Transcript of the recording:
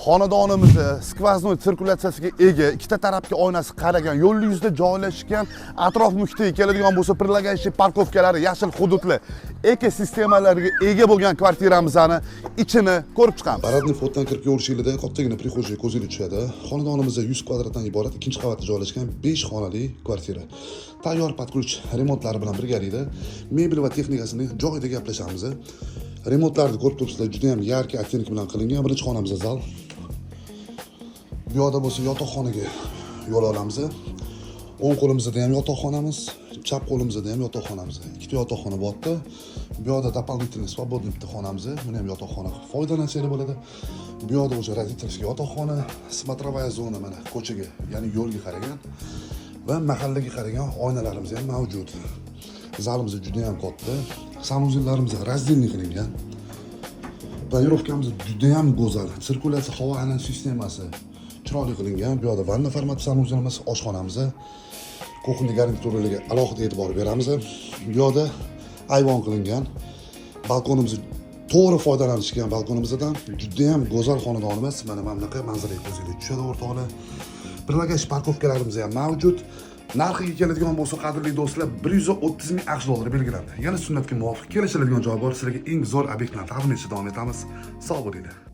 xonadonimizni skvoznoy sirkulyatsiyasiga ega, ikkita tarafga oynasi qaragan, yo'l yuzida joylashgan, atrof muhitiga keladigan bo'lsa, prilaganskiy parkovkalari, yashil hududli ekosistemalarga ega bo'lgan kvartiramizni ichini ko'rib chiqamiz. Paradniy fotdan kirib ko'rishingizda kattagina prixojay ko'zingizga tushadi. Xonadonimizda 100 kvadratdan iborat ikkinchi qavatda joylashgan 5 xonali kvartira. Tayyor podключ remontlari bilan birgalikda mebel va texnikasini joyida gaplashamiz. Remontlarni ko'rib turibsizlar, juda ham yarki ottенок bilan qilingan. Birinchi xonamizda zal. Bu yoqda bo'lsa yotoqxonaga yo'l olamiz. O'ng qo'limizda ham yotoqxonamiz, chap qo'limizda ham yotoqxonamiz. Ikkita yotoqxona borda. Bu yoqda дополнительный свободный bitta xonamiz, buni ham yotoqxona foydalansanglar bo'ladi. Bu yoqda o'sha родительский yotoqxona, смотровая zona mana ko'chaga, ya'ni yo'lga qaragan va mahallaga qaragan oynalarimiz ham mavjud. Zalimiz juda ham katta. Sanuzellarimiz разделный qilingan. Planirovkamiz juda ham go'zal. Sirkulyatsiya havo aylan sistemasi chiroyli qilingan. Bu yoqda vanna format sanuzelimiz, oshxonamiz, kuxnya garnituriga alohida e'tibor beramiz. Bu yoqda ayvon qilingan. Balkonimiz to'g'ri foydalanishgan balkonimizdan juda ham go'zal xonadonimiz. Mana bunaqa manzaraga ko'zingizga tushadi o'rtoqlar. Prilaganskiy parkovkalarimiz ham mavjud. Narxiga keladigan bo'lsa, qadrli do'stlar, 130 ming AQSh dollari belgilandi. Yana sunnatga muvofiq kelishiladigan joy bor. Sizlarga eng zo'r obyektlarni taqdim etishda davom etamiz. Sog' bo'linglar.